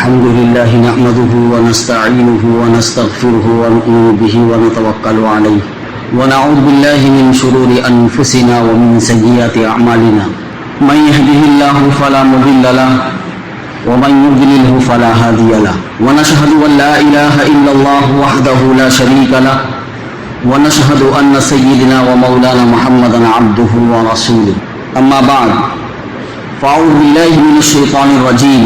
الحمد لله نحمده ونستعينه ونستغفره ونؤمن به ونتوكل عليه ونعوذ بالله من شرور أنفسنا ومن سيئات أعمالنا من يهده الله فلا مضل له ومن يضلله فلا هادي له ونشهد أن لا إله إلا الله وحده لا شريك له ونشهد أن سيدنا ومولانا محمدا عبده ورسوله أما بعد فأعوذ بالله من الشيطان الرجيم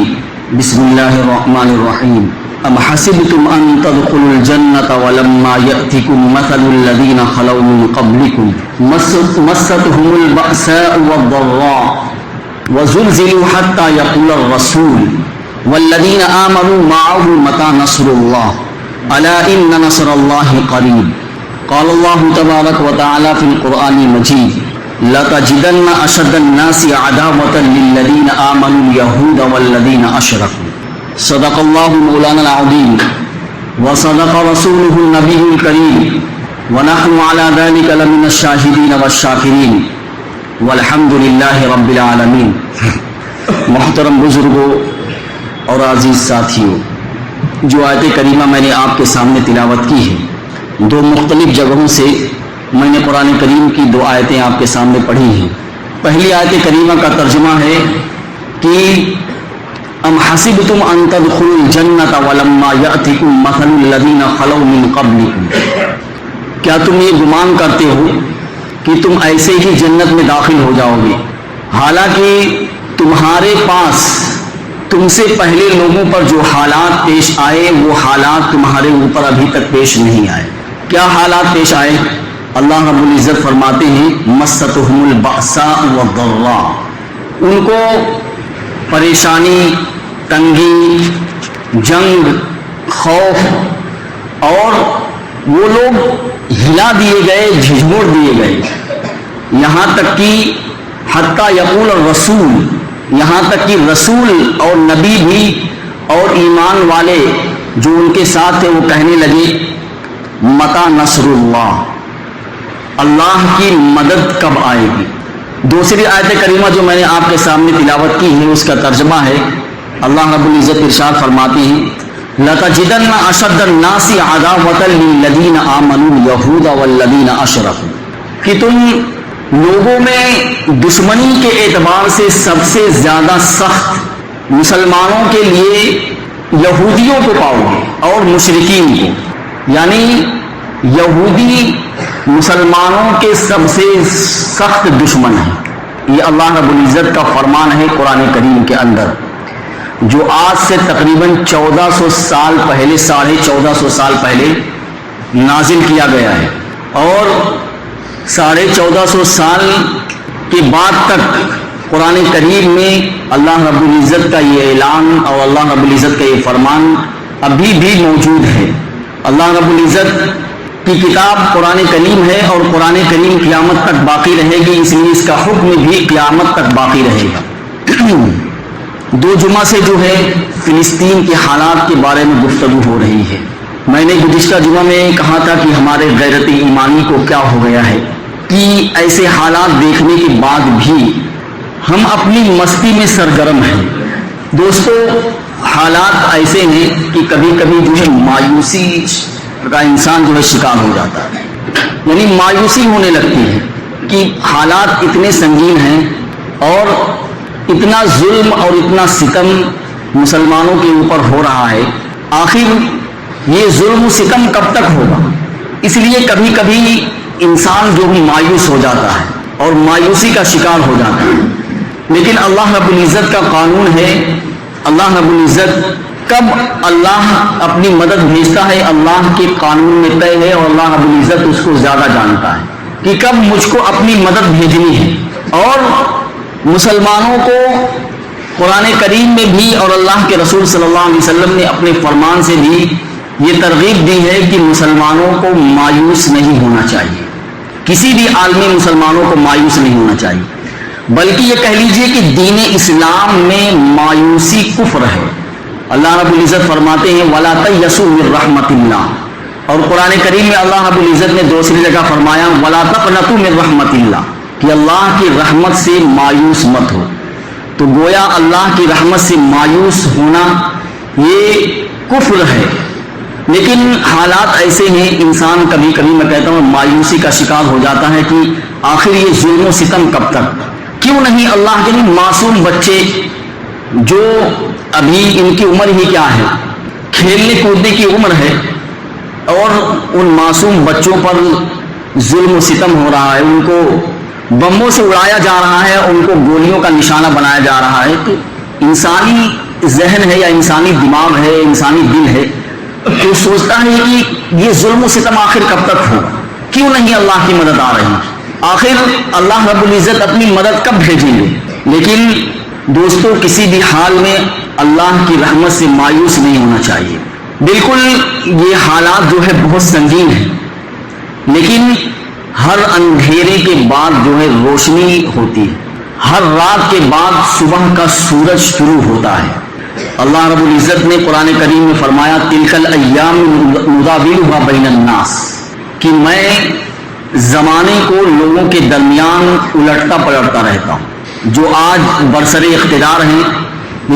بسم الله الرحمن الرحيم أم حسبتم أن تدخلوا الجنة ولما يأتكم مثل الذين خلوا من قبلكم مستهم البأساء والضراء وزلزلوا حتى يقول الرسول والذين آمنوا معه متى نصر الله ألا إن نصر الله قريب قال الله تبارك وتعالى في القرآن المجيد لتجدن أشد الناس عداوة للذين آمنوا اليهود والذين أشركوا صدق الله مولانا العظيم وصدق رسوله النبي الكريم ونحن على ذلك لمن الشاهدين والشاكرين والحمد لله رب العالمین۔ محترم بزرگوں اور عزیز ساتھیوں، جو آیت کریمہ میں نے آپ کے سامنے تلاوت کی ہے، دو مختلف جگہوں سے میں نے قرآن کریم کی دو آیتیں آپ کے سامنے پڑھی ہیں۔ پہلی آیت کریمہ کا ترجمہ ہے کہ ام حسبتم ان تدخلوا الجنۃ ولما یأتکم مثل الذین خلوا من قبلکم، کیا تم یہ گمان کرتے ہو کہ تم ایسے ہی جنت میں داخل ہو جاؤ گے حالانکہ تمہارے پاس تم سے پہلے لوگوں پر جو حالات پیش آئے وہ حالات تمہارے اوپر ابھی تک پیش نہیں آئے۔ کیا حالات پیش آئے؟ اللہ رب العزت فرماتے ہیں مستهم البأساء والضراء، ان کو پریشانی، تنگی، جنگ، خوف، اور وہ لوگ ہلا دیے گئے، جھنجھوڑ دیے گئے، یہاں تک کہ حتیٰ یقول الرسول، یہاں تک کہ رسول اور نبی بھی اور ایمان والے جو ان کے ساتھ تھے وہ کہنے لگے متی نصر اللہ، اللہ کی مدد کب آئے گی۔ دوسری آیت کریمہ جو میں نے آپ کے سامنے تلاوت کی ہے اس کا ترجمہ ہے، اللہ رب العزت ارشاد فرماتے ہیں لَتَجِدَنَّ أَشَدَّ النَّاسِ عَدَاوَةً لِلَّذِينَ آمَنُوا الْيَهُودَ وَالَّذِينَ أَشْرَكُوا، کہ تم لوگوں میں دشمنی کے اعتبار سے سب سے زیادہ سخت مسلمانوں کے لیے یہودیوں کو پاؤ گے اور مشرکین کو، یعنی یہودی مسلمانوں کے سب سے سخت دشمن ہیں۔ یہ اللہ رب العزت کا فرمان ہے قرآن کریم کے اندر، جو آج سے تقریباً 1400 سال پہلے، 1450 سال پہلے نازل کیا گیا ہے، اور 1450 سال کے بعد تک قرآن کریم میں اللہ رب العزت کا یہ اعلان اور اللہ رب العزت کا یہ فرمان ابھی بھی موجود ہے۔ اللہ رب العزت کی کتاب قرآن کریم ہے اور قرآن کریم قیامت تک باقی رہے گی، اس لیے اس کا حکم بھی قیامت تک باقی رہے گا۔ دو جمعہ سے جو ہے فلسطین کے حالات کے بارے میں گفتگو ہو رہی ہے۔ میں نے گزشتہ جمعہ میں کہا تھا کہ ہمارے غیرت ایمانی کو کیا ہو گیا ہے کہ ایسے حالات دیکھنے کے بعد بھی ہم اپنی مستی میں سرگرم ہیں۔ دوستو، حالات ایسے ہیں کہ کبھی کبھی جو ہے مایوسی کا انسان جو ہے شکار ہو جاتا ہے، یعنی مایوسی ہونے لگتی ہے کہ حالات اتنے سنگین ہیں اور اتنا ظلم اور اتنا ستم مسلمانوں کے اوپر ہو رہا ہے، آخر یہ ظلم و ستم کب تک ہوگا؟ اس لیے کبھی کبھی انسان جو بھی مایوس ہو جاتا ہے اور مایوسی کا شکار ہو جاتا ہے، لیکن اللہ رب العزت کا قانون ہے، اللہ رب العزت کب اللہ اپنی مدد بھیجتا ہے اللہ کے قانون میں طے ہے، اور اللہ رب العزت اس کو زیادہ جانتا ہے کہ کب مجھ کو اپنی مدد بھیجنی ہے۔ اور مسلمانوں کو قرآن کریم میں بھی اور اللہ کے رسول صلی اللہ علیہ وسلم نے اپنے فرمان سے بھی یہ ترغیب دی ہے کہ مسلمانوں کو مایوس نہیں ہونا چاہیے، کسی بھی عالمی مسلمانوں کو مایوس نہیں ہونا چاہیے، بلکہ یہ کہہ لیجئے کہ دین اسلام میں مایوسی کفر ہے۔ اللہ رب العزت فرماتے ہیں وَلَا تَيْأَسُوا مِن رَحْمَةِ اللَّهِ، اور قرآن کریم میں اللہ رب العزت نے دوسری جگہ فرمایا وَلَا تَقْنَطُوا مِن رَحْمَةِ اللَّهِ، کہ اللہ کی رحمت سے مایوس مت ہو۔ تو گویا اللہ کی رحمت سے مایوس ہونا یہ کفر ہے، لیکن حالات ایسے ہیں، انسان کبھی کبھی میں کہتا ہوں مایوسی کا شکار ہو جاتا ہے کہ آخر یہ ظلم و ستم کب تک؟ کیوں نہیں اللہ کے معصوم بچے جو ابھی ان کی عمر ہی کیا ہے، کھیلنے کودنے کی عمر ہے، اور ان معصوم بچوں پر ظلم و ستم ہو رہا ہے، ان کو بموں سے اڑایا جا رہا ہے، ان کو گولیوں کا نشانہ بنایا جا رہا ہے. تو انسانی ذہن ہے یا انسانی دماغ ہے، انسانی دل ہے، تو سوچتا ہے کہ یہ ظلم و ستم آخر کب تک ہوگا؟ کیوں نہیں اللہ کی مدد آ رہی؟ آخر اللہ رب العزت اپنی مدد کب بھیجیں گے؟ لیکن دوستو کسی بھی حال میں اللہ کی رحمت سے مایوس نہیں ہونا چاہیے. بالکل یہ حالات جو ہے بہت سنگین ہیں، لیکن ہر اندھیرے کے بعد جو ہے روشنی ہوتی ہے، ہر رات کے بعد صبح کا سورج شروع ہوتا ہے. اللہ رب العزت نے قرآن کریم میں فرمایا تلک الایام نداولها بین الناس، کہ میں زمانے کو لوگوں کے درمیان الٹتا پلٹتا رہتا ہوں. جو آج برسر اقتدار ہیں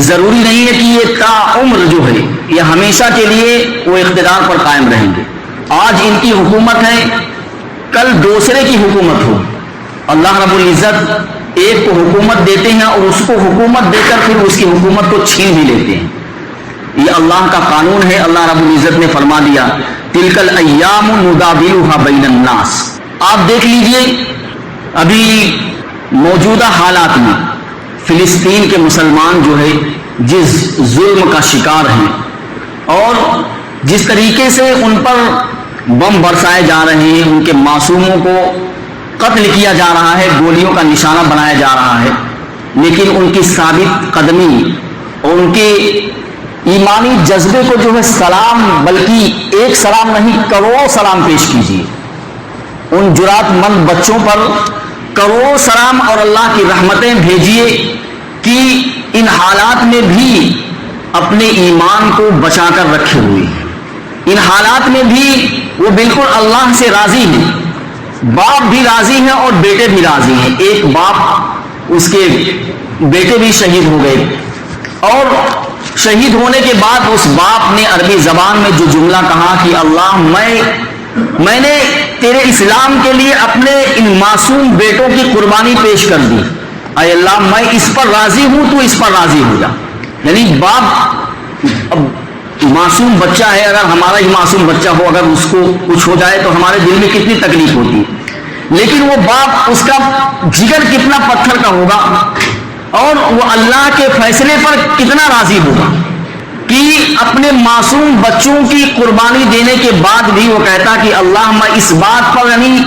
ضروری نہیں ہے کہ یہ تا عمر جو ہے یہ ہمیشہ کے لیے وہ اقتدار پر قائم رہیں گے. آج ان کی حکومت ہے، کل دوسرے کی حکومت ہو. اللہ رب العزت ایک کو حکومت دیتے ہیں اور اس کو حکومت دے کر پھر اس کی حکومت کو چھین بھی لیتے ہیں. یہ اللہ کا قانون ہے. اللہ رب العزت نے فرما دیا تلک الایام نداولها بین الناس. آپ دیکھ لیجئے ابھی موجودہ حالات میں فلسطین کے مسلمان جو ہے جس ظلم کا شکار ہیں اور جس طریقے سے ان پر بم برسائے جا رہے ہیں، ان کے معصوموں کو قتل کیا جا رہا ہے، گولیوں کا نشانہ بنایا جا رہا ہے، لیکن ان کی ثابت قدمی اور ان کے ایمانی جذبے کو جو ہے سلام، بلکہ ایک سلام نہیں کروڑوں سلام پیش کیجیے. ان جرات مند بچوں پر کروڑوں سلام اور اللہ کی رحمتیں بھیجیے کہ ان حالات میں بھی اپنے ایمان کو بچا کر رکھے ہوئے ہیں. ان حالات میں بھی وہ بالکل اللہ سے راضی ہیں. باپ بھی راضی ہیں اور بیٹے بھی راضی ہیں. ایک باپ، اس کے بیٹے بھی شہید ہو گئے، اور شہید ہونے کے بعد اس باپ نے عربی زبان میں جو جملہ کہا کہ اللہ میں نے تیرے اسلام کے لیے اپنے ان معصوم بیٹوں کی قربانی پیش کر دی. اے اللہ میں اس پر راضی ہوں، تو اس پر راضی ہو جا. یعنی باپ، اب معصوم بچہ ہے، اگر ہمارا ہی معصوم بچہ ہو، اگر اس کو کچھ ہو جائے تو ہمارے دل میں کتنی تکلیف ہوتی ہے، لیکن وہ باپ، اس کا جگر کتنا پتھر کا ہوگا اور وہ اللہ کے فیصلے پر کتنا راضی ہوگا کہ اپنے معصوم بچوں کی قربانی دینے کے بعد بھی وہ کہتا کہ اللہ میں اس بات پر، یعنی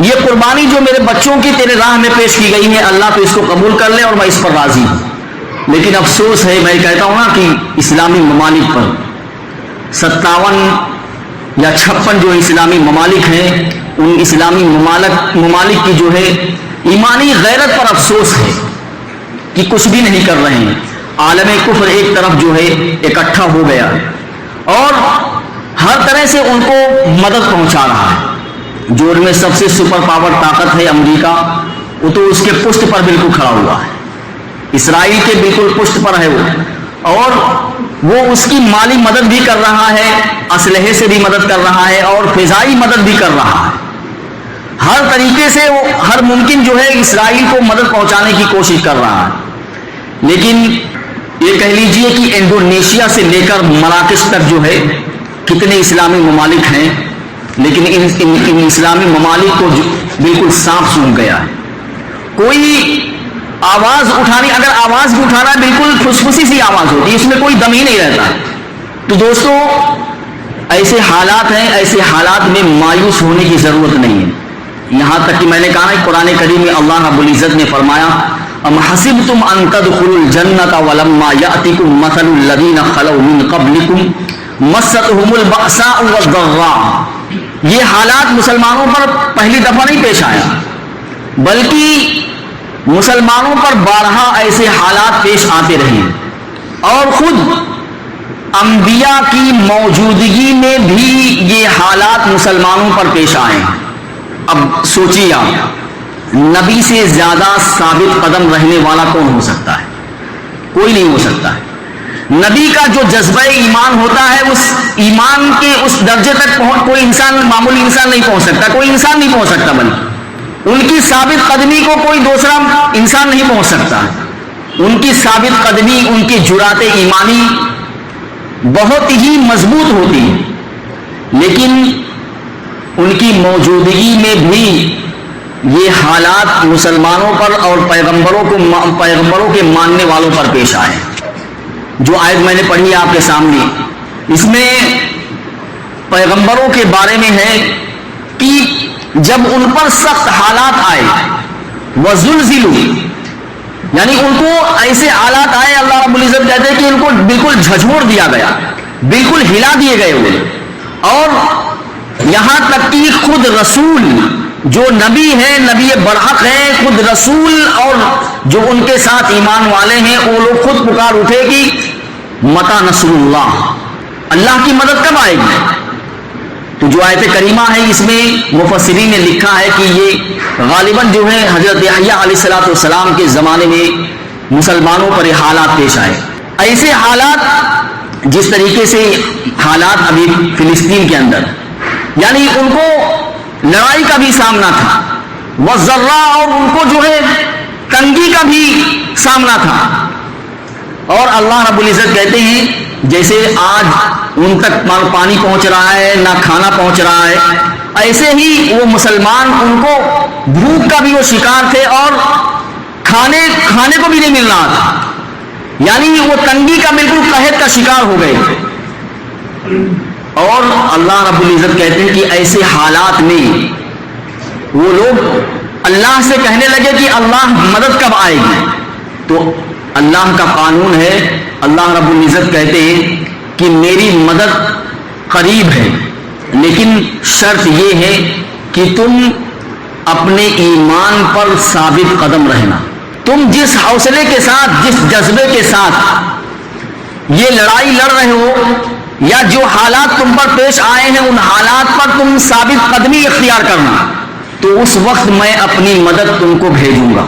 یہ قربانی جو میرے بچوں کی تیرے راہ میں پیش کی گئی ہے، اللہ تو اس کو قبول کر لے اور میں اس پر راضی ہوں. لیکن افسوس ہے، میں کہتا ہوں نا کہ اسلامی ممالک پر 57 یا 56 جو اسلامی ممالک ہیں، ان اسلامی ممالک کی جو ہے ایمانی غیرت پر افسوس ہے کہ کچھ بھی نہیں کر رہے ہیں. عالم کفر ایک طرف جو ہے اکٹھا ہو گیا اور ہر طرح سے ان کو مدد پہنچا رہا ہے. جو ان میں سب سے سپر پاور طاقت ہے امریکہ، وہ تو اس کے پشت پر بالکل کھڑا ہوا ہے. اسرائیل کے بالکل پشت پر ہے وہ، اور وہ اس کی مالی مدد بھی کر رہا ہے، اسلحے سے بھی مدد کر رہا ہے اور فضائی مدد بھی کر رہا ہے. ہر طریقے سے وہ ہر ممکن جو ہے اسرائیل کو مدد پہنچانے کی کوشش کر رہا ہے. لیکن یہ کہہ لیجئے کہ انڈونیشیا سے لے کر مراکش تک جو ہے کتنے اسلامی ممالک ہیں، لیکن ان اسلامی ممالک کو بالکل صاف سون گیا ہے. کوئی آواز اٹھانی، اگر آواز بھی اٹھانا ہے بالکل پھسپھسی سی آواز ہوتی ہے، اس میں کوئی دم ہی نہیں رہتا. تو دوستو ایسے حالات ہیں، ایسے حالات میں مایوس ہونے کی ضرورت نہیں ہے. یہاں تک کہ میں نے کہا کہ قرآن کریم میں اللہ رب العزت نے فرمایا ام حسبتم ان تدخلوا الجنة ولما يأتكم مثل الذين خلوا من قبلكم مستهم البأساء والضراء. یہ حالات مسلمانوں پر پہلی دفعہ نہیں پیش آیا، بلکہ مسلمانوں پر بارہا ایسے حالات پیش آتے رہے اور خود انبیاء کی موجودگی میں بھی یہ حالات مسلمانوں پر پیش آئے ہیں. اب سوچیے آپ، نبی سے زیادہ ثابت قدم رہنے والا کون ہو سکتا ہے؟ کوئی نہیں ہو سکتا ہے. نبی کا جو جذبہ ایمان ہوتا ہے اس ایمان کے اس درجے تک کوئی انسان، معمولی انسان نہیں پہنچ سکتا، کوئی انسان نہیں پہنچ سکتا، بلکہ ان کی ثابت قدمی کو کوئی دوسرا انسان نہیں پہنچ سکتا۔ ان کی ثابت قدمی، ان کی جرات ایمانی بہت ہی مضبوط ہوتی ہے، لیکن ان کی موجودگی میں بھی یہ حالات مسلمانوں پر اور پیغمبروں کے ماننے والوں پر پیش آئے۔ جو آیت میں نے پڑھی آپ کے سامنے، اس میں پیغمبروں کے بارے میں ہے کہ جب ان پر سخت حالات آئے، وَزُلْزِلُوا، یعنی ان کو ایسے حالات آئے، اللہ رب العزت کہتے ہیں کہ ان کو بالکل جھنجھوڑ دیا گیا، بالکل ہلا دیے گئے ہوئے، اور یہاں تک کہ خود رسول جو نبی ہے، نبی برحق ہے، خود رسول اور جو ان کے ساتھ ایمان والے ہیں، وہ لوگ خود پکار اٹھے کہ متی نصر اللہ، اللہ کی مدد کب آئے گی؟ تو جو آیت کریمہ ہے اس میں مفسرین نے لکھا ہے کہ یہ غالباً جو ہے حضرت یحییٰ علیہ السلام کے زمانے میں مسلمانوں پر یہ حالات پیش آئے۔ ایسے حالات جس طریقے سے حالات ابھی فلسطین کے اندر، یعنی ان کو لڑائی کا بھی سامنا تھا، والضراء، اور ان کو جو ہے تنگی کا بھی سامنا تھا، اور اللہ رب العزت کہتے ہیں جیسے آج ان تک پانی پہنچ رہا ہے، نہ کھانا پہنچ رہا ہے، ایسے ہی وہ مسلمان ان کو بھوک کا بھی وہ شکار تھے اور کھانے کو بھی نہیں مل رہا تھا، یعنی وہ تنگی کا بالکل قحط کا شکار ہو گئے۔ اور اللہ رب العزت کہتے ہیں کہ ایسے حالات میں وہ لوگ اللہ سے کہنے لگے کہ اللہ مدد کب آئے گی؟ تو اللہ کا قانون ہے، اللہ رب العزت کہتے ہیں کہ میری مدد قریب ہے، لیکن شرط یہ ہے کہ تم اپنے ایمان پر ثابت قدم رہنا۔ تم جس حوصلے کے ساتھ، جس جذبے کے ساتھ یہ لڑائی لڑ رہے ہو، یا جو حالات تم پر پیش آئے ہیں ان حالات پر تم ثابت قدمی اختیار کرنا، تو اس وقت میں اپنی مدد تم کو بھیجوں گا۔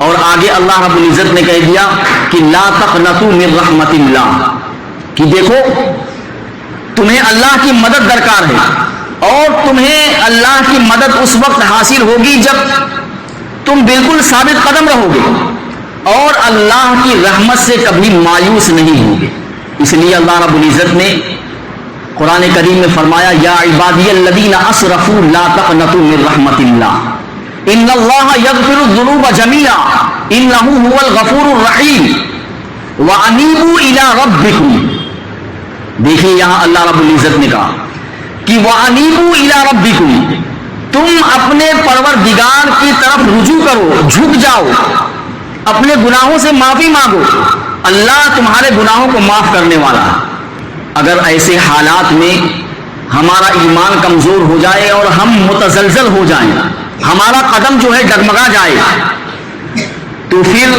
اور آگے اللہ رب العزت نے کہہ دیا کہ لا تقنطوا من رحمت اللہ، کہ دیکھو تمہیں اللہ کی مدد درکار ہے، اور تمہیں اللہ کی مدد اس وقت حاصل ہوگی جب تم بالکل ثابت قدم رہو گے اور اللہ کی رحمت سے کبھی مایوس نہیں ہوگے۔ اس لیے اللہ رب العزت نے قرآن کریم میں فرمایا یا عبادی الذین اسرفوا لا تقنطوا من رحمت اللہ ان اللہ یغفر الذنوب جميعا انہ هو الغفور الرحیم وانیبوا الی ربکم۔ دیکھیے یہاں اللہ رب العزت نے کہا کہ وانیبوا الی ربکم، تم اپنے پروردگار کی طرف رجوع کرو، جھک جاؤ، اپنے گناہوں سے معافی مانگو، اللہ تمہارے گناہوں کو معاف کرنے والا ہے۔ اگر ایسے حالات میں ہمارا ایمان کمزور ہو جائے اور ہم متزلزل ہو جائیں، ہمارا قدم جو ہے ڈگمگا جائے، تو پھر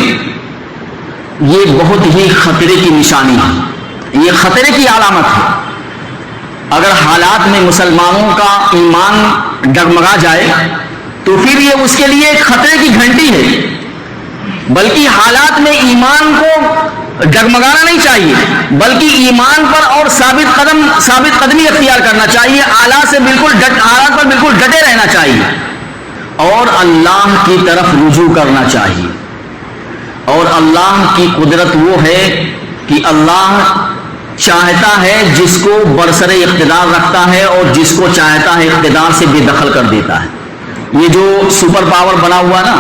یہ بہت ہی خطرے کی نشانی ہے، یہ خطرے کی علامت ہے۔ اگر حالات میں مسلمانوں کا ایمان ڈگمگا جائے تو پھر یہ اس کے لیے ایک خطرے کی گھنٹی ہے، بلکہ حالات میں ایمان کو ڈگمگانا نہیں چاہیے، بلکہ ایمان پر اور ثابت قدمی اختیار کرنا چاہیے، حالات پر بالکل ڈٹے رہنا چاہیے، اور اللہ کی طرف رجوع کرنا چاہیے۔ اور اللہ کی قدرت وہ ہے کہ اللہ چاہتا ہے جس کو برسر اقتدار رکھتا ہے اور جس کو چاہتا ہے اقتدار سے بے دخل کر دیتا ہے۔ یہ جو سپر پاور بنا ہوا نا،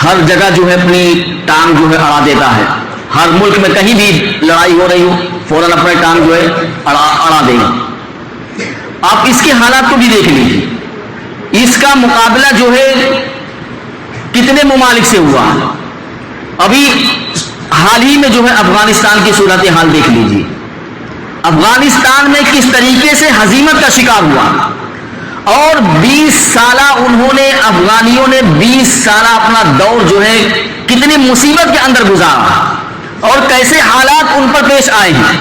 ہر جگہ جو ہے اپنی ٹانگ جو ہے اڑا دیتا ہے، ہر ملک میں کہیں بھی لڑائی ہو رہی ہو فوراً اپنے ٹانگ جو ہے اڑا دے گا۔ آپ اس کے حالات کو بھی دیکھ لیجیے، اس کا مقابلہ جو ہے کتنے ممالک سے ہوا۔ ابھی حال ہی میں جو ہے افغانستان کی صورتحال دیکھ لیجیے، افغانستان میں کس طریقے سے ہزیمت کا شکار ہوا، اور 20 سالہ افغانیوں نے 20 سالہ اپنا دور جو ہے کتنی مصیبت کے اندر گزارا، اور کیسے حالات ان پر پیش آئے ہیں،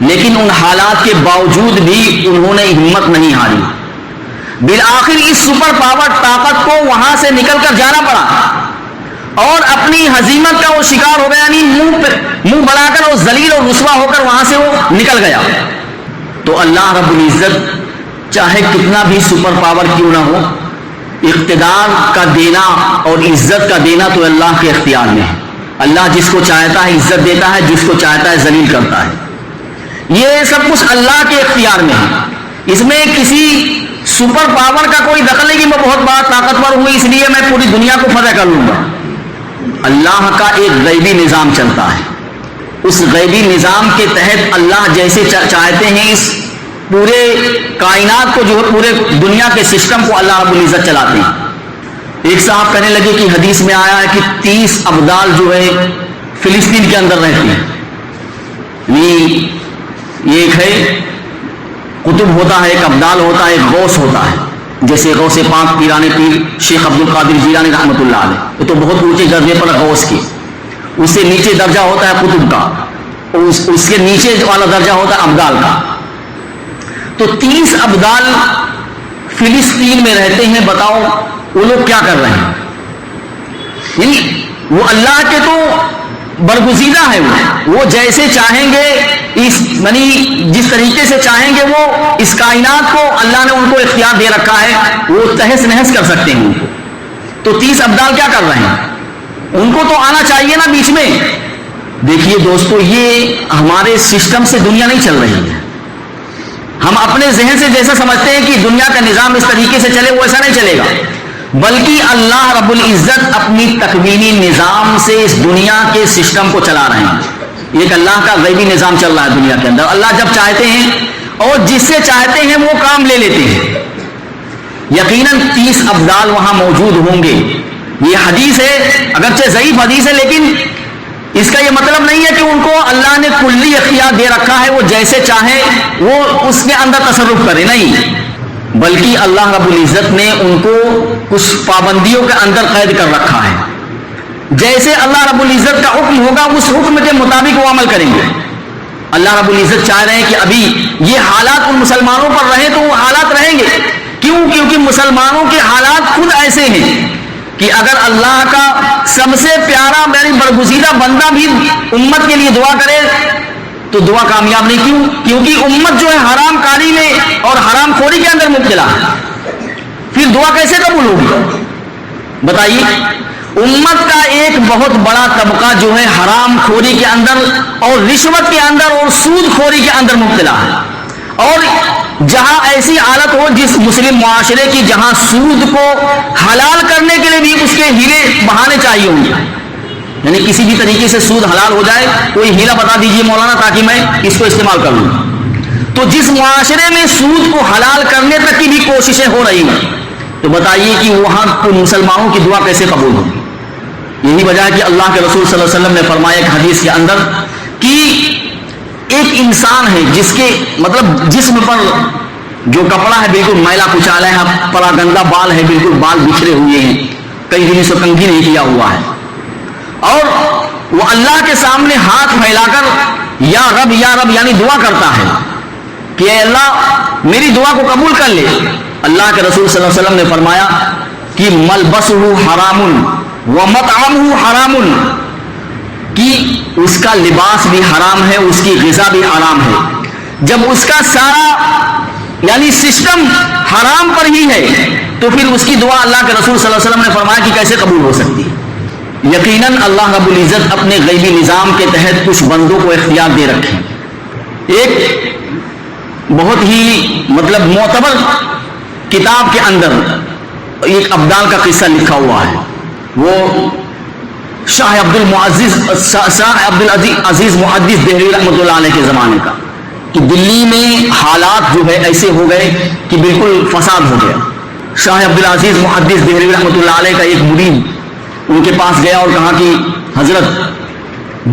لیکن ان حالات کے باوجود بھی انہوں نے ہمت نہیں ہاری۔ بالآخر اس سپر پاور طاقت کو وہاں سے نکل کر جانا پڑا، اور اپنی ہزیمت کا وہ شکار ہو گیا، یعنی منہ بڑا کر اور ذلیل اور رسوا ہو کر وہاں سے وہ نکل گیا. تو اللہ رب العزت چاہے کتنا بھی سپر پاور کیوں نہ ہو، اقتدار کا دینا اور عزت کا دینا تو اللہ کے اختیار میں ہے. اللہ جس کو چاہتا ہے عزت دیتا ہے، جس کو چاہتا ہے ذلیل کرتا ہے. یہ سب کچھ اللہ کے اختیار میں ہے. اس میں کسی سپر پاور کا کوئی دخل نہیں کہ میں بہت بڑا طاقتور ہوں اس لیے میں پوری دنیا کو فتح کر لوں گا. اللہ کا ایک غیبی نظام چلتا ہے. اس غیبی نظام کے تحت اللہ جیسے چاہتے ہیں اس پورے کائنات کو، جو ہے پورے دنیا کے سسٹم کو اللہ رب العزت چلاتے ہیں. ایک صاحب کہنے لگے کہ حدیث میں آیا ہے کہ 30 ابدال جو ہے فلسطین کے اندر رہتے ہیں. یہ ایک ہے قطب ہوتا ہے، ایک ابدال ہوتا ہے، ایک غوث ہوتا ہے. جیسے غوث پاک پیران پیر شیخ عبد القادر جیلانی رحمۃ اللہ علیہ، یہ تو بہت اونچے درجے پر غوث کے. اس سے نیچے درجہ ہوتا ہے قطب کا، اس کے نیچے والا درجہ ہوتا ہے ابدال کا. تو 30 ابدال فلسطین میں رہتے ہیں. بتاؤ وہ لوگ کیا کر رہے ہیں؟ یعنی وہ اللہ کے تو برگزیدہ ہے. وہ جیسے چاہیں گے، یعنی جس طریقے سے چاہیں گے وہ اس کائنات کو اللہ نے ان کو اختیار دے رکھا ہے، وہ تہس نہس کر سکتے ہیں ان کو. تو 30 ابدال کیا کر رہے ہیں؟ ان کو تو آنا چاہیے نا بیچ میں. دیکھیے دوستو، یہ ہمارے سسٹم سے دنیا نہیں چل رہی ہے. ہم اپنے ذہن سے جیسا سمجھتے ہیں کہ دنیا کا نظام اس طریقے سے چلے، وہ ایسا نہیں چلے گا. بلکہ اللہ رب العزت اپنی تکوینی نظام سے اس دنیا کے سسٹم کو چلا رہے ہیں. ایک اللہ کا غیبی نظام چل رہا ہے دنیا کے اندر. اللہ جب چاہتے ہیں اور جس سے چاہتے ہیں وہ کام لے لیتے ہیں. یقیناً 30 ابدال وہاں موجود ہوں گے. یہ حدیث ہے، اگرچہ ضعیف حدیث ہے، لیکن اس کا یہ مطلب نہیں ہے کہ ان کو اللہ نے کلی اختیار دے رکھا ہے، وہ جیسے چاہے وہ اس کے اندر تصرف کرے. نہیں، بلکہ اللہ رب العزت نے ان کو کچھ پابندیوں کے اندر قید کر رکھا ہے. جیسے اللہ رب العزت کا حکم ہوگا اس حکم کے مطابق وہ عمل کریں گے. اللہ رب العزت چاہ رہے ہیں کہ ابھی یہ حالات ان مسلمانوں پر رہیں تو وہ حالات رہیں گے. کیوں؟ کیونکہ مسلمانوں کے حالات خود ایسے ہیں کہ اگر اللہ کا سب سے پیارا میری برگزیدہ بندہ بھی امت کے لیے دعا کرے تو دعا کامیاب نہیں. کیوں؟ کیونکہ امت جو ہے حرام کاری میں اور حرام خوری کے اندر مبتلا ہے. پھر دعا کیسے قبول ہوگی؟ بتائیے. امت کا ایک بہت بڑا طبقہ جو ہے حرام خوری کے اندر اور رشوت کے اندر اور سود خوری کے اندر مبتلا ہے. اور جہاں ایسی حالت ہو جس مسلم معاشرے کی جہاں سود کو حلال کرنے کے لیے بھی اس کے ہیلے بہانے چاہیے ہوں گے. یعنی کسی بھی طریقے سے سود حلال ہو جائے، کوئی ہیلا بتا دیجئے مولانا تاکہ میں اس کو استعمال کر لوں. تو جس معاشرے میں سود کو حلال کرنے تک کی بھی کوششیں ہو رہی ہیں، تو بتائیے کہ وہاں مسلمانوں کی دعا کیسے قبول ہوگی؟ یہی وجہ ہے کہ اللہ کے رسول صلی اللہ علیہ وسلم نے فرمایا ایک حدیث کے اندر کہ ایک انسان ہے جس کے مطلب جسم پر جو کپڑا ہے بالکل میلا کچالا ہے، پرا گندا بال ہے، بالکل بال بکھرے ہوئے ہیں، کئی دن سے کنگھی نہیں کیا ہوا ہے، اور وہ اللہ کے سامنے ہاتھ پھیلا کر یا رب یعنی دعا کرتا ہے کہ اے اللہ میری دعا کو قبول کر لے. اللہ کے رسول صلی اللہ علیہ وسلم نے فرمایا کہ ملبسہ حرام ومطعمہ حرام، کہ اس کا لباس بھی حرام ہے، اس کی غذا بھی حرام ہے. جب اس کا سارا یعنی سسٹم حرام پر ہی ہے تو پھر اس کی دعا اللہ کے رسول صلی اللہ علیہ وسلم نے فرمایا کہ کیسے قبول ہو سکتی ہے؟ یقیناً اللہ رب العزت اپنے غیبی نظام کے تحت کچھ بندوں کو اختیار دے رکھے. ایک بہت ہی مطلب معتبر کتاب کے اندر ایک ابدال کا قصہ لکھا ہوا ہے. وہ شاہ عبد العزیز محدث دہلوی رحمۃ اللہ علیہ کے زمانے کا، کہ دلی میں حالات جو ہے ایسے ہو گئے کہ بالکل فساد ہو گیا. شاہ عبد العزیز محدث دہلوی رحمۃ اللہ علیہ کا ایک مرید ان کے پاس گیا اور کہا کہ حضرت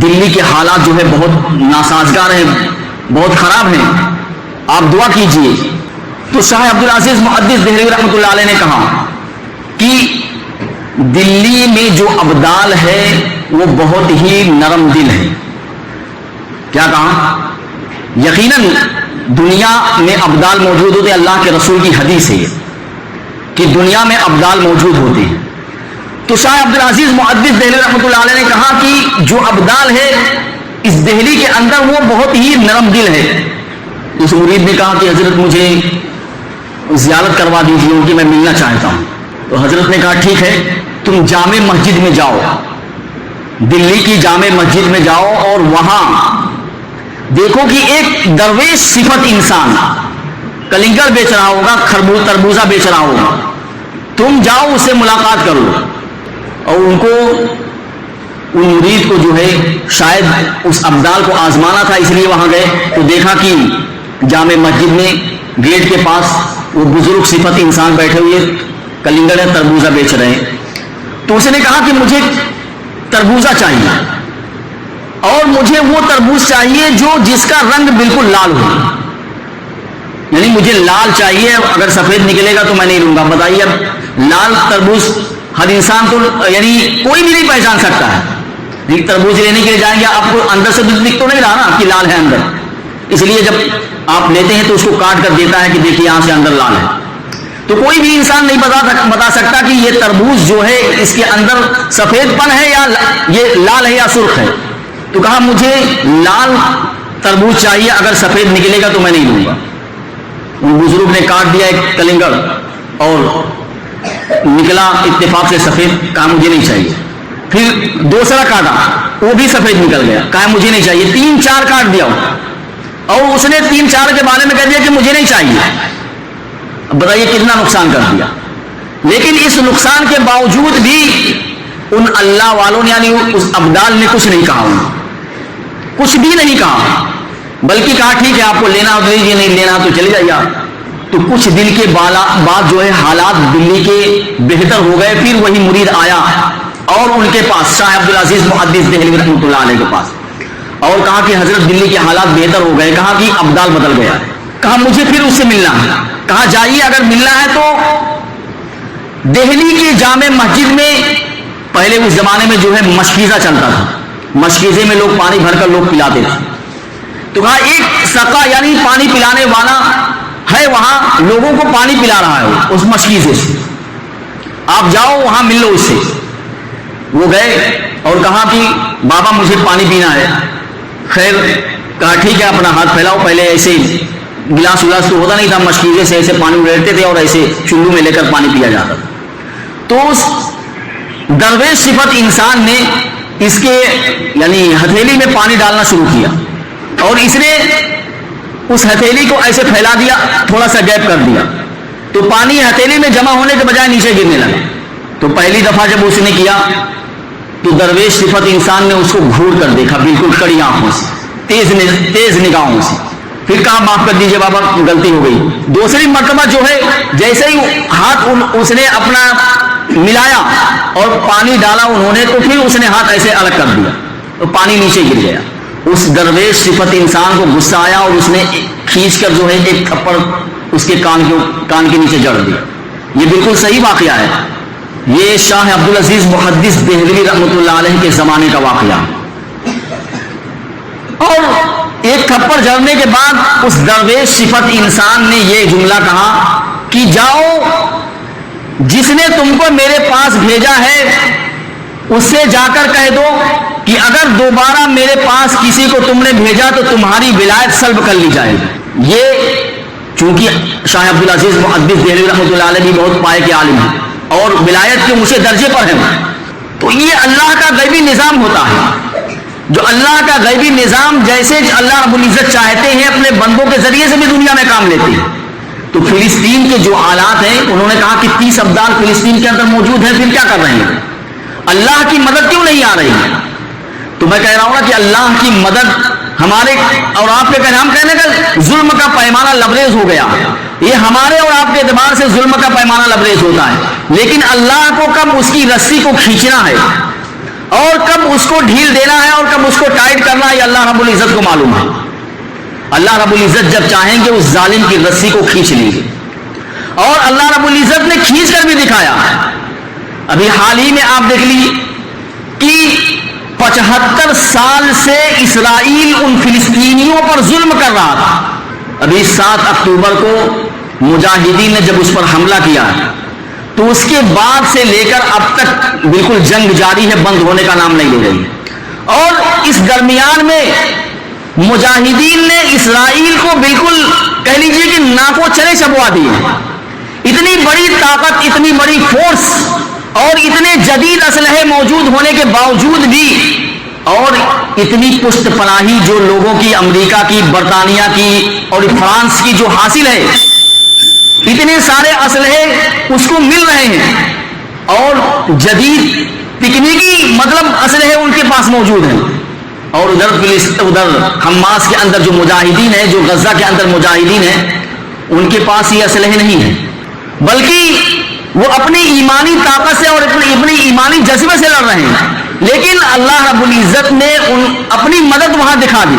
دلی کے حالات جو ہے بہت ناسازگار ہیں، بہت خراب ہیں، آپ دعا کیجئے. تو شاہ عبد العزیز محدث دہلوی رحمۃ اللہ علیہ نے کہا کہ دلی میں جو ابدال ہے وہ بہت ہی نرم دل ہے. کیا کہا؟ یقیناً دنیا میں ابدال موجود ہوتے ہیں. اللہ کے رسول کی حدیث ہے کہ دنیا میں ابدال موجود ہوتے ہیں، تو شاہ عبدالعزیز محدث دہلوی رحمۃ اللہ علیہ نے کہا کہ جو ابدال ہے اس دہلی کے اندر وہ بہت ہی نرم دل ہے. اس مرید نے کہا کہ حضرت مجھے زیارت کروا دیجیے ان کی، میں ملنا چاہتا ہوں. تو حضرت نے کہا ٹھیک ہے، تم جامع مسجد میں جاؤ، دلی کی جامع مسجد میں جاؤ اور وہاں دیکھو کہ ایک درویش صفت انسان کلنگر بیچ رہا ہوگا، تربوزہ بیچ رہا ہوگا، تم جاؤ اس سے ملاقات کرو. اور ان کو ان مرید کو جو ہے شاید اس ابدال کو آزمانا تھا، اس لیے وہاں گئے تو دیکھا کہ جامع مسجد میں گیٹ کے پاس وہ بزرگ صفت انسان بیٹھے ہوئے کلنگر ہے، تربوزہ بیچ رہے ہیں. تو اس نے کہا کہ مجھے تربوزہ چاہیے اور مجھے وہ تربوز چاہیے جو جس کا رنگ بالکل لال ہو، یعنی مجھے لال چاہیے، اگر سفید نکلے گا تو میں نہیں لوں گا. بتائیے اب لال تربوز ہر انسان تو یعنی کوئی بھی نہیں پہچان سکتا ہے. تربوز لینے کے لیے جائیں گے آپ کو اندر سے دکھ تو نہیں رہا نا کہ لال ہے اندر، اس لیے جب آپ لیتے ہیں تو اس کو کاٹ کر دیتا ہے کہ دیکھیے یہاں سے اندر لال ہے. تو کوئی بھی انسان نہیں بتا سکتا کہ یہ تربوز جو ہے اس کے اندر سفید پن ہے یا یہ لال ہے یا سرخ ہے. تو کہا مجھے لال تربوز چاہیے، اگر سفید نکلے گا تو میں نہیں لوں گا. ان بزرگ نے کاٹ دیا ایک کلنگر اور نکلا اتفاق سے سفید، کہا مجھے نہیں چاہیے. پھر دوسرا کاٹا، وہ بھی سفید نکل گیا، کہا مجھے نہیں چاہیے. 3-4 کاٹ دیا اور اس نے 3-4 کے بارے میں کہہ دیا کہ مجھے نہیں چاہیے. اب بتائیے کتنا نقصان کر دیا. لیکن اس نقصان کے باوجود بھی ان اللہ والوں نے یعنی اس ابدال نے کچھ نہیں کہا، کچھ بھی نہیں کہا، بلکہ کہا ٹھیک ہے آپ کو لینا تو لیجیے، نہیں لینا تو چلے جائیے. تو کچھ دن کے بعد جو ہے حالات دلی کے بہتر ہو گئے. پھر وہی مرید آیا اور ان کے پاس شاہ عبدالعزیز محدث دہلوی رحمۃ اللہ علیہ کے پاس اور کہا کہ حضرت دلی کے حالات بہتر ہو گئے. کہا کہ ابدال بدل گیا. کہا مجھے پھر اس سے ملنا ہے. کہا جائیے، اگر ملنا ہے تو دہلی کی جامع مسجد میں پہلے اس زمانے میں جو ہے مشکیزہ چلتا تھا، مشکیزے میں لوگ پانی بھر کر لوگ پلاتے تھے. تو کہا ایک سقا یعنی پانی پلانے والا ہے وہاں، لوگوں کو پانی پلا رہا ہے اس مشکیزے سے، آپ جاؤ وہاں مل لو اس سے. وہ گئے اور کہا کہ بابا مجھے پانی پینا ہے. خیر کہا ٹھیک ہے اپنا ہاتھ پھیلاؤ. پہلے ایسے گلاس ولاس تو ہوتا نہیں تھا، مشکیزے سے ایسے پانی اڑیرتے تھے اور ایسے چلو میں لے کر پانی پیا جاتا تھا. تو اس درویش صفت انسان نے اس کے یعنی ہتھیلی میں پانی ڈالنا شروع کیا اور اس نے اس ہتھیلی کو ایسے پھیلا دیا، تھوڑا سا گیپ کر دیا تو پانی ہتھیلی میں جمع ہونے کے بجائے نیچے گرنے لگا. تو پہلی دفعہ جب اس نے کیا تو درویش صفت انسان نے اس کو گھور کر دیکھا، بالکل کڑی آنکھوں سے، تیز نگاہوں سے. پھر کہا معاف کر دیجئے بابا غلطی ہو گئی. دوسری مرتبہ جو ہے جیسے ہی ہاتھ اس نے اپنا ملایا اور پانی ڈالا انہوں نے، تو پھر اس نے ہاتھ ایسے الگ کر دیا تو پانی نیچے گر گیا. اس درویش صفت انسان کو غصہ آیا اور اس نے کھینچ کر جو ہے ایک تھپڑ اس کے کان کے نیچے جڑ دیا. یہ بالکل صحیح واقعہ ہے. یہ شاہ عبدالعزیز محدث دہلوی رحمۃ اللہ علیہ کے زمانے کا واقعہ. اور ایک تھپڑ جڑنے کے بعد اس درویش صفت انسان نے یہ جملہ کہا کہ جاؤ، جس نے تم کو میرے پاس بھیجا ہے اس سے جا کر کہہ دو کہ اگر دوبارہ میرے پاس کسی کو تم نے بھیجا تو تمہاری ولایت سلب کر لی جائے گی. یہ چونکہ شاہ عبدالعزیز محدث دہلوی رحمۃ اللہ علیہ بھی بہت پائے کے عالم ہیں اور ولایت کے اونچے درجے پر ہیں، تو یہ اللہ کا غیبی نظام ہوتا ہے. جو اللہ کا غیبی نظام جیسے اللہ رب العزت چاہتے ہیں اپنے بندوں کے ذریعے سے بھی دنیا میں کام لیتے ہیں. تو فلسطین کے جو حالات ہیں انہوں نے کہا کہ 30 ابدال فلسطین کے اندر موجود ہیں، پھر کیا کر رہے ہیں؟ اللہ کی مدد کیوں نہیں آ رہی ہے؟ تو میں کہہ رہا ہوں نا کہ اللہ کی مدد ہمارے اور آپ کے ہم کہنے کا ظلم کا پیمانہ لبریز ہو گیا. یہ ہمارے اور آپ کے اعتبار سے ظلم کا پیمانہ لبریز ہوتا ہے، لیکن اللہ کو کب اس کی رسی کو کھینچنا ہے اور کب اس کو ڈھیل دینا ہے اور کب اس کو ٹائٹ کرنا ہے، یہ اللہ رب العزت کو معلوم ہے. اللہ رب العزت جب چاہیں گے اس ظالم کی رسی کو کھینچ لیں گے، اور اللہ رب العزت نے کھینچ کر بھی دکھایا. ابھی حال ہی میں آپ دیکھ لیجیے کہ 75 سال سے اسرائیل ان فلسطینیوں پر ظلم کر رہا تھا. ابھی 7 اکتوبر کو مجاہدین نے جب اس پر حملہ کیا تو اس کے بعد سے لے کر اب تک بالکل جنگ جاری ہے، بند ہونے کا نام نہیں لے رہی ہے۔ اور اس درمیان میں مجاہدین نے اسرائیل کو بالکل کہہ لیجیے کہ ناکو چرے چبوا دیے۔ اتنی بڑی طاقت، اتنی بڑی فورس اور اتنے جدید اسلحے موجود ہونے کے باوجود بھی، اور اتنی پشت پناہی جو لوگوں کی امریکہ کی، برطانیہ کی اور فرانس کی جو حاصل ہے، اتنے سارے اسلحے اس کو مل رہے ہیں اور جدید تکنیکی مطلب اسلحے ان کے پاس موجود ہیں، اور ادھر حماس کے اندر جو مجاہدین ہیں، جو غزہ کے اندر مجاہدین ہیں، ان کے پاس یہ اسلحے نہیں ہیں، بلکہ وہ اپنی ایمانی طاقت سے اور اپنی ایمانی جذبے سے لڑ رہے ہیں۔ لیکن اللہ رب العزت نے اپنی مدد وہاں دکھا دی،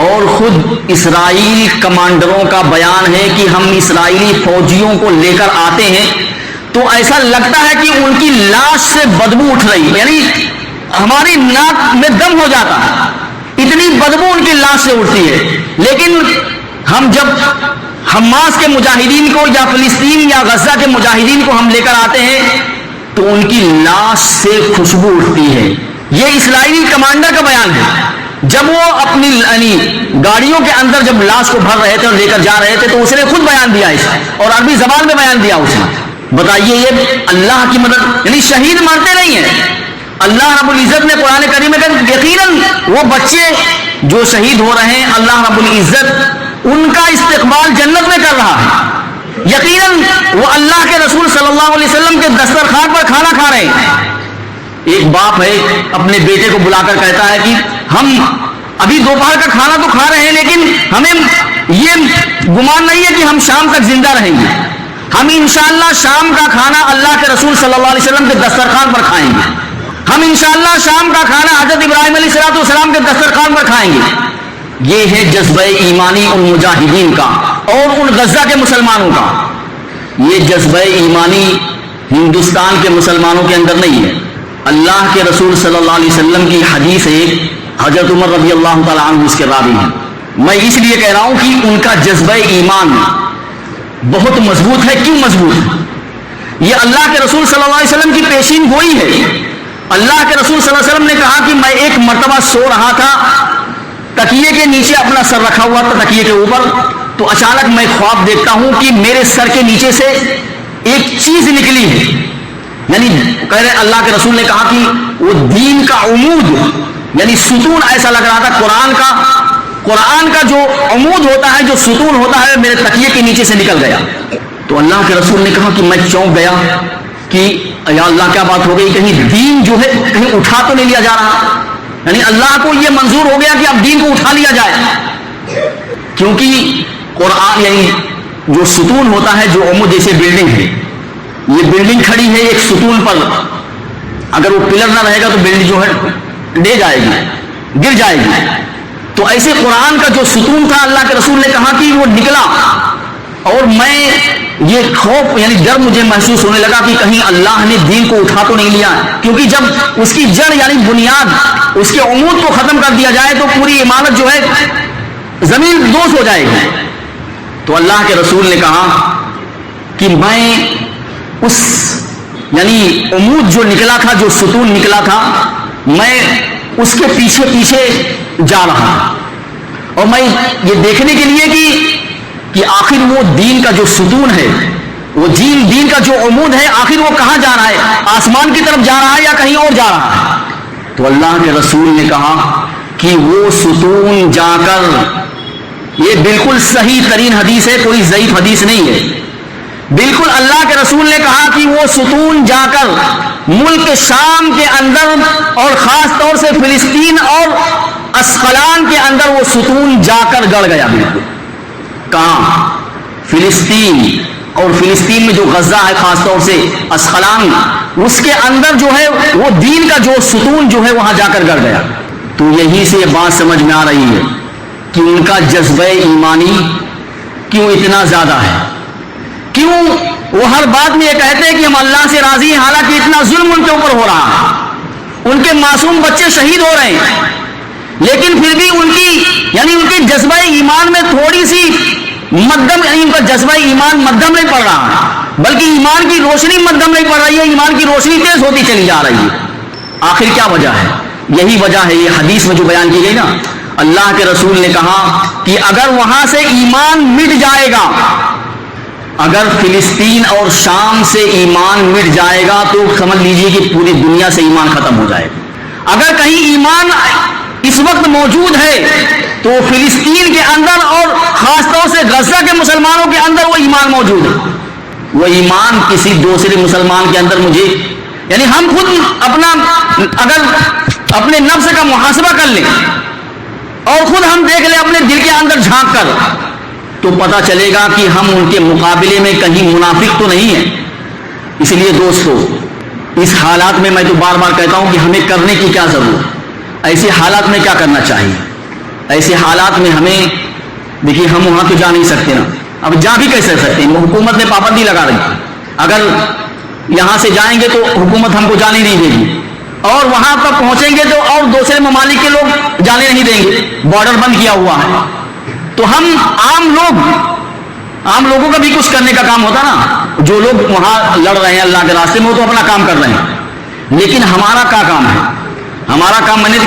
اور خود اسرائیلی کمانڈروں کا بیان ہے کہ ہم اسرائیلی فوجیوں کو لے کر آتے ہیں تو ایسا لگتا ہے کہ ان کی لاش سے بدبو اٹھ رہی، یعنی ہماری ناک میں دم ہو جاتا ہے، اتنی بدبو ان کی لاش سے اٹھتی ہے۔ لیکن ہم جب حماس کے مجاہدین کو یا فلسطین یا غزہ کے مجاہدین کو ہم لے کر آتے ہیں تو ان کی لاش سے خوشبو اٹھتی ہے۔ یہ اسرائیلی کمانڈر کا بیان ہے۔ جب وہ اپنی گاڑیوں کے اندر جب لاش کو بھر رہے تھے اور لے کر جا رہے تھے تو اس نے خود بیان دیا اس اور عربی زبان میں بیان دیا اس نے۔ بتائیے یہ اللہ کی مدد، یعنی شہید مرتے نہیں ہیں۔ اللہ رب العزت نے قرآن کریم میں کہا یقیناً وہ بچے جو شہید ہو رہے ہیں، اللہ رب العزت ان کا استقبال جنت میں کر رہا ہے۔ یقیناً وہ اللہ کے رسول صلی اللہ علیہ وسلم کے دسترخوان پر کھانا کھا رہے ہیں۔ ایک باپ ہے اپنے بیٹے کو بلا کر کہتا ہے کہ ہم ابھی دوپہر کا کھانا تو کھا رہے ہیں لیکن ہمیں یہ گمان نہیں ہے کہ ہم شام تک زندہ رہیں گے، ہم انشاءاللہ شام کا کھانا اللہ کے رسول صلی اللہ علیہ وسلم کے دسترخوان پر کھائیں گے، ہم انشاءاللہ شام کا کھانا حضرت ابراہیم علیہ السلام کے دسترخوان پر کھائیں گے۔ یہ ہے جذبہ ایمانی ان مجاہدین کا اور ان غزہ کے مسلمانوں کا۔ یہ جذبہ ایمانی ہندوستان کے مسلمانوں کے اندر نہیں ہے۔ اللہ کے رسول صلی اللہ علیہ وسلم کی حدیث ہے، حضرت عمر رضی اللہ تعالیٰ عنہ اس کے راوی ہیں۔ میں اس لیے کہہ رہا ہوں کہ ان کا جذبہ ایمان بہت مضبوط ہے۔ کیوں مضبوط ہے؟ یہ اللہ کے رسول صلی اللہ علیہ وسلم کی پیشین گوئی ہے۔ اللہ کے رسول صلی اللہ علیہ وسلم نے کہا کہ میں ایک مرتبہ سو رہا تھا، تکیے کے نیچے اپنا سر رکھا ہوا تھا تکیے کے اوپر، تو اچانک میں خواب دیکھتا ہوں کہ میرے سر کے نیچے سے ایک چیز نکلی ہے، یعنی کہہ رہے اللہ کے رسول نے کہا کہ وہ دین کا عمود، یعنی ستون ایسا لگ رہا تھا، قرآن کا جو عمود ہوتا ہے، جو ستون ہوتا ہے، میرے تکیے کے نیچے سے نکل گیا۔ تو اللہ کے رسول نے کہا کہ میں چونک گیا کہ یا اللہ کیا بات ہو گئی، کہیں دین جو ہے کہیں اٹھا تو نہیں لیا جا رہا، یعنی اللہ کو یہ منظور ہو گیا کہ اب دین کو اٹھا لیا جائے، کیونکہ قرآن یعنی جو ستون ہوتا ہے، جو عمود جیسے بلڈنگ ہے، یہ بلڈنگ کھڑی ہے ایک ستون پر، اگر وہ پلر نہ رہے گا تو بلڈنگ جو ہے ڈے جائے گی، گر جائے گی۔ تو ایسے قرآن کا جو ستون تھا، اللہ کے رسول نے کہا کہ وہ نکلا، اور میں یہ خوف یعنی ڈر مجھے محسوس ہونے لگا کہ کہیں اللہ نے دین کو اٹھا تو نہیں لیا، کیونکہ جب اس کی جڑ یعنی بنیاد، اس کے عمود کو ختم کر دیا جائے تو پوری عمارت جو ہے زمین دوز ہو جائے گی۔ تو اللہ کے رسول نے کہا کہ میں اس یعنی عمود جو نکلا تھا، جو ستون نکلا تھا، میں اس کے پیچھے پیچھے جا رہا، اور میں یہ دیکھنے کے لیے کہ آخر وہ دین کا جو ستون ہے، وہ دین کا جو عمود ہے، آخر وہ کہاں جا رہا ہے، آسمان کی طرف جا رہا ہے یا کہیں اور جا رہا ہے۔ تو اللہ کے رسول نے کہا کہ وہ ستون جا کر، یہ بالکل صحیح ترین حدیث ہے، کوئی ضعیف حدیث نہیں ہے، بالکل اللہ کے رسول نے کہا کہ وہ ستون جا کر ملک شام کے اندر اور خاص طور سے فلسطین اور اسقلان کے اندر وہ ستون جا کر گڑ گیا۔ بالکل کہاں؟ فلسطین، اور فلسطین میں جو غزہ ہے، خاص طور سے اسقلان، اس کے اندر جو ہے وہ دین کا جو ستون جو ہے وہاں جا کر گڑ گیا۔ تو یہیں سے یہ بات سمجھ میں آ رہی ہے کہ ان کا جذبہ ایمانی کیوں اتنا زیادہ ہے، کیوں وہ ہر بات میں یہ کہتے ہیں کہ ہم اللہ سے راضی ہیں، حالانکہ اتنا ظلم ان کے اوپر ہو رہا ہے، ان کے معصوم بچے شہید ہو رہے ہیں، لیکن پھر بھی ان کی جذبہ ایمان میں تھوڑی سی مدھم، یعنی ان کا جذبہ ایمان مدھم نہیں پڑ رہا، بلکہ ایمان کی روشنی مدھم نہیں پڑ رہی ہے، ایمان کی روشنی تیز ہوتی چلی جا رہی ہے۔ آخر کیا وجہ ہے؟ یہی وجہ ہے، یہ حدیث میں جو بیان کی گئی نا، اللہ کے رسول نے کہا کہ اگر وہاں سے ایمان مٹ جائے گا، اگر فلسطین اور شام سے ایمان مٹ جائے گا تو سمجھ لیجئے کہ پوری دنیا سے ایمان ختم ہو جائے گا۔ اگر کہیں ایمان اس وقت موجود ہے تو فلسطین کے اندر اور خاص طور سے غزہ کے مسلمانوں کے اندر وہ ایمان موجود ہے۔ وہ ایمان کسی دوسرے مسلمان کے اندر مجھے، یعنی ہم خود اپنا اگر اپنے نفس کا محاسبہ کر لیں اور خود ہم دیکھ لیں اپنے دل کے اندر جھانک کر، تو پتہ چلے گا کہ ہم ان کے مقابلے میں کہیں منافق تو نہیں ہیں۔ اس لیے دوستو، اس حالات میں تو بار بار کہتا ہوں کہ ہمیں کرنے کی کیا ضرورت، ایسے حالات میں کیا کرنا چاہیے۔ ایسے حالات میں ہمیں دیکھیے، ہم وہاں تو جا نہیں سکتے نا، اب جا بھی کیسے سکتے ہیں، حکومت نے پابندی لگا رہی، اگر یہاں سے جائیں گے تو حکومت ہم کو جانے نہیں دے گی، اور وہاں تک پہنچیں گے تو اور دوسرے ممالک کے لوگ جانے نہیں دیں گے، بارڈر بند کیا ہوا ہے۔ تو ہم عام لوگوں کا بھی کچھ کرنے کا کام ہوتا نا، جو لوگ وہاں لڑ رہے ہیں اللہ کے راستے میں وہ تو اپنا کام کر رہے ہیں، لیکن ہمارا کیا کام ہے؟ ہمارا کام میں نے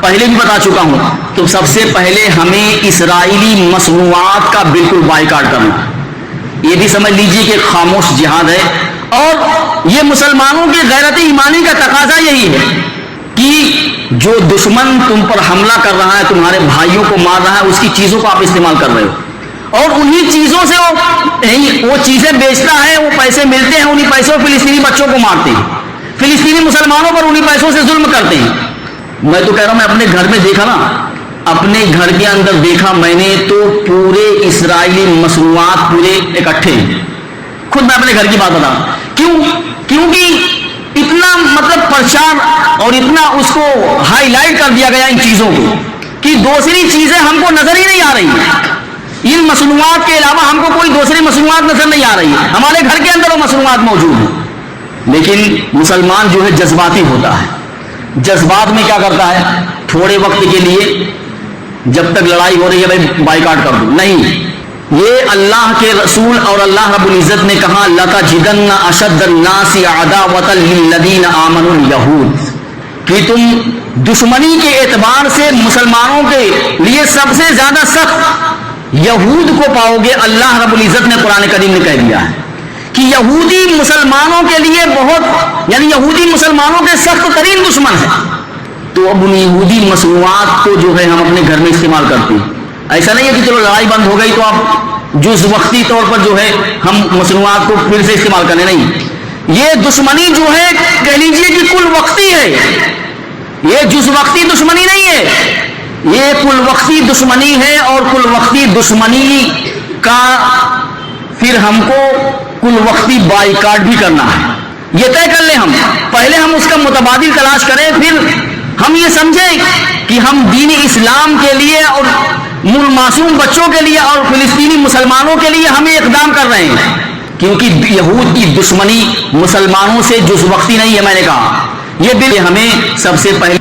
پہلے بھی بتا چکا ہوں، تو سب سے پہلے ہمیں اسرائیلی مصنوعات کا بالکل بائیکاٹ کرنا ہے۔ یہ بھی سمجھ لیجئے کہ خاموش جہاد ہے، اور یہ مسلمانوں کی غیرت ایمانی کا تقاضا یہی ہے کہ جو دشمن تم پر حملہ کر رہا ہے، تمہارے بھائیوں کو مار رہا ہے، اس کی چیزوں کو آپ استعمال کر رہے ہو، اور انہی چیزوں سے وہ چیزیں بیچتا ہے، وہ پیسے ملتے ہیں، انہی پیسوں فلسطینی بچوں کو مارتے ہیں، فلسطینی مسلمانوں پر انہی پیسوں سے ظلم کرتے ہیں۔ میں تو کہہ رہا ہوں، میں اپنے گھر میں دیکھا نا، اپنے گھر کے اندر دیکھا میں نے، تو پورے اسرائیلی مصنوعات پورے اکٹھے ہیں۔ خود میں اپنے گھر کی بات بتا رہا ہوں، کیونکہ اتنا مطلب پرچار اور اتنا اس کو ہائی لائٹ کر دیا گیا ان چیزوں کو کہ دوسری چیزیں ہم کو نظر ہی نہیں آ رہی ہیں۔ ان مصنوعات کے علاوہ ہم کو کوئی دوسری مصنوعات نظر نہیں آ رہی ہے، ہمارے گھر کے اندر وہ مصنوعات موجود ہیں۔ لیکن مسلمان جو ہے جذباتی ہوتا ہے، جذبات میں کیا کرتا ہے، تھوڑے وقت کے لیے جب تک لڑائی ہو رہی ہے بھائی بائیکاٹ کر دو، نہیں۔ یہ اللہ کے رسول اور اللہ رب العزت نے کہا لَتَجِدَنَّ أَشَدَّ النَّاسِ عَدَاوَةً لِلَّذِينَ آمَنُوا الْيَهُودَ، کہ تم دشمنی کے اعتبار سے مسلمانوں کے لیے سب سے زیادہ سخت یہود کو پاؤ گے۔ اللہ رب العزت نے قرآن کریم میں کہہ دیا ہے کہ یہودی مسلمانوں کے لیے بہت، یعنی یہودی مسلمانوں کے سخت ترین دشمن ہے۔ تو اب ان یہودی مصنوعات کو جو ہے ہم اپنے گھر میں استعمال کرتے ہیں۔ ایسا نہیں ہے کہ چلو لڑائی بند ہو گئی تو اب جز وقتی طور پر جو ہے ہم مصنوعات کو پھر سے استعمال کرنے، نہیں۔ یہ دشمنی جو ہے کہہ لیجئے کہ کل وقتی ہے، یہ جز وقتی دشمنی نہیں ہے، یہ کل وقتی دشمنی ہے، اور کل وقتی دشمنی کا پھر ہم کو کل وقتی بائیکاٹ بھی کرنا ہے۔ یہ طے کر لیں، ہم پہلے ہم اس کا متبادل تلاش کریں، پھر ہم یہ سمجھیں کہ ہم دین اسلام کے لیے اور معصوم بچوں کے لیے اور فلسطینی مسلمانوں کے لیے ہم یہ اقدام کر رہے ہیں، کیونکہ یہود کی دشمنی مسلمانوں سے جز وقتی نہیں ہے۔ میں نے کہا یہ بھی ہمیں سب سے پہلے